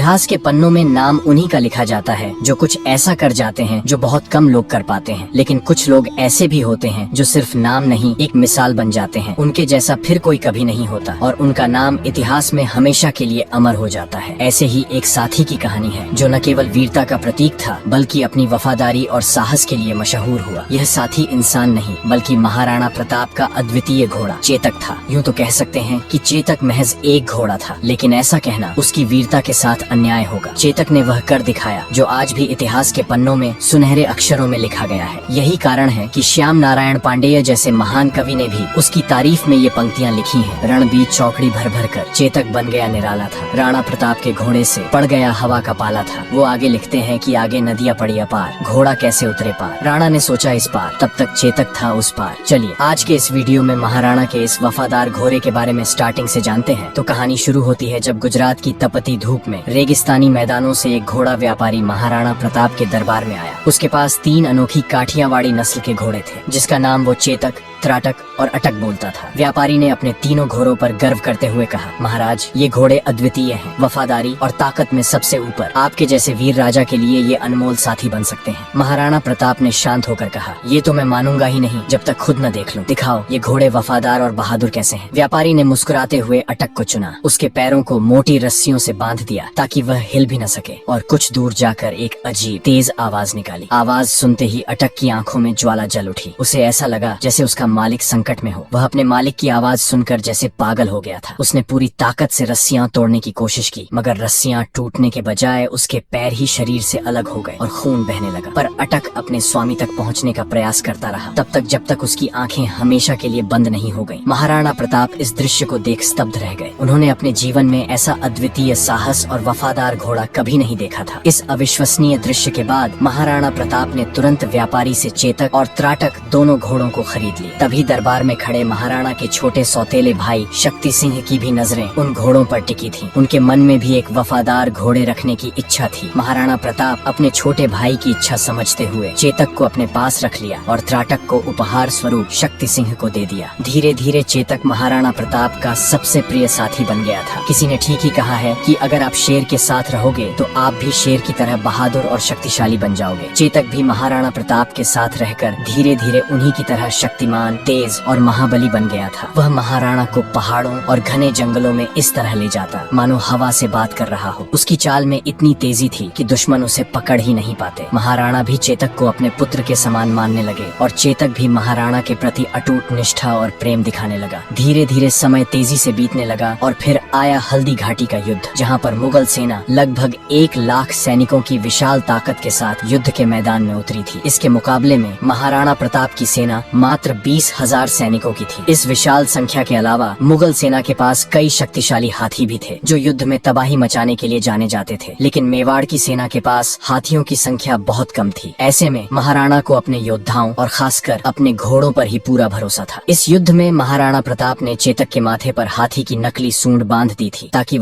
इतिहास के पन्नों में नाम उन्हीं का लिखा जाता है जो कुछ ऐसा कर जाते हैं जो बहुत कम लोग कर पाते हैं, लेकिन कुछ लोग ऐसे भी होते हैं जो सिर्फ नाम नहीं एक मिसाल बन जाते हैं। उनके जैसा फिर कोई कभी नहीं होता और उनका नाम इतिहास में हमेशा के लिए अमर हो जाता है। ऐसे ही एक साथी की कहानी है जो न केवल वीरता का प्रतीक था बल्कि अपनी वफादारी और साहस के लिए मशहूर हुआ। यह साथी इंसान नहीं बल्कि महाराणा प्रताप का अद्वितीय घोड़ा चेतक था। यूँ तो कह सकते हैं कि चेतक महज एक घोड़ा था, लेकिन ऐसा कहना उसकी वीरता के साथ अन्याय होगा। चेतक ने वह कर दिखाया जो आज भी इतिहास के पन्नों में सुनहरे अक्षरों में लिखा गया है। यही कारण है कि श्याम नारायण पांडेय जैसे महान कवि ने भी उसकी तारीफ में ये पंक्तियां लिखी हैं। रण बीच चौकड़ी भर भर कर चेतक बन गया निराला था, राणा प्रताप के घोड़े से पड़ गया हवा का पाला था। वो आगे लिखते हैं कि आगे नदियां पड़ी अपार, घोड़ा कैसे उतरे पार, राणा ने सोचा इस पार, तब तक चेतक था उस पार। चलिए आज के इस वीडियो में महाराणा के इस वफादार घोड़े के बारे में स्टार्टिंग से जानते हैं। तो कहानी शुरू होती है जब गुजरात की तपती धूप में रेगिस्तानी मैदानों से एक घोड़ा व्यापारी महाराणा प्रताप के दरबार में आया। उसके पास 3 अनोखी काठियावाड़ी नस्ल के घोड़े थे जिसका नाम वो चेतक, त्राटक और अटक बोलता था। व्यापारी ने अपने तीनों घोड़ों पर गर्व करते हुए कहा, महाराज ये घोड़े अद्वितीय हैं, वफादारी और ताकत में सबसे ऊपर। आपके जैसे वीर राजा के लिए ये अनमोल साथी बन सकते हैं। महाराणा प्रताप ने शांत होकर कहा, ये तो मैं मानूंगा ही नहीं जब तक खुद न देख लूं। दिखाओ ये घोड़े वफादार और बहादुर कैसे हैं। व्यापारी ने मुस्कुराते हुए अटक को चुना, उसके पैरों को मोटी रस्सियों से बांध दिया ताकि वह हिल भी न सके और कुछ दूर जाकर एक अजीब तेज आवाज निकाली। आवाज सुनते ही अटक की आंखों में ज्वाला जल उठी। उसे ऐसा लगा जैसे उसका मालिक संकट में हो। वह अपने मालिक की आवाज सुनकर जैसे पागल हो गया था। उसने पूरी ताकत से रस्सियां तोड़ने की कोशिश की, मगर रस्सियां टूटने के बजाय उसके पैर ही शरीर से अलग हो गए और खून बहने लगा। पर अटक अपने स्वामी तक पहुंचने का प्रयास करता रहा, तब तक जब तक उसकी आंखें हमेशा के लिए बंद नहीं हो गईं। महाराणा प्रताप इस दृश्य को देख स्तब्ध रह गए। उन्होंने अपने जीवन में ऐसा अद्वितीय साहस और वफादार घोड़ा कभी नहीं देखा था। इस अविश्वसनीय दृश्य के बाद महाराणा प्रताप ने तुरंत व्यापारी से चेतक और त्राटक दोनों घोड़ों को खरीद लिया। तभी दरबार में खड़े महाराणा के छोटे सौतेले भाई शक्ति सिंह की भी नजरें उन घोड़ों पर टिकी थीं। उनके मन में भी एक वफादार घोड़े रखने की इच्छा थी। महाराणा प्रताप अपने छोटे भाई की इच्छा समझते हुए चेतक को अपने पास रख लिया और त्राटक को उपहार स्वरूप शक्ति सिंह को दे दिया। धीरे धीरे चेतक महाराणा प्रताप का सबसे प्रिय साथी बन गया था। किसी ने ठीक ही कहा है कि अगर आप शेर के साथ रहोगे तो आप भी शेर की तरह बहादुर और शक्तिशाली बन जाओगे। चेतक भी महाराणा प्रताप के साथ रहकर धीरे धीरे उन्हीं की तरह शक्तिमान, तेज और महाबली बन गया था। वह महाराणा को पहाड़ों और घने जंगलों में इस तरह ले जाता मानो हवा से बात कर रहा हो। उसकी चाल में इतनी तेजी थी कि दुश्मन उसे पकड़ ही नहीं पाते। महाराणा भी चेतक को अपने पुत्र के समान मानने लगे और चेतक भी महाराणा के प्रति अटूट निष्ठा और प्रेम दिखाने लगा। धीरे धीरे समय तेजी से बीतने लगा और फिर आया हल्दी घाटी का युद्ध, जहाँ पर मुगल सेना लगभग 1 लाख सैनिकों की विशाल ताकत के साथ युद्ध के मैदान में उतरी थी। इसके मुकाबले में महाराणा प्रताप की सेना मात्र 20,000 सैनिकों की थी। इस विशाल संख्या के अलावा मुगल सेना के पास कई शक्तिशाली हाथी भी थे जो युद्ध में तबाही मचाने के लिए जाने जाते थे, लेकिन मेवाड़ की सेना के पास हाथियों की संख्या बहुत कम थी। ऐसे में महाराणा को अपने योद्धाओं और खासकर अपने घोड़ों पर ही पूरा भरोसा था। इस युद्ध में महाराणा प्रताप ने चेतक के माथे पर हाथी की नकली सूंड बांध दी थी ताकि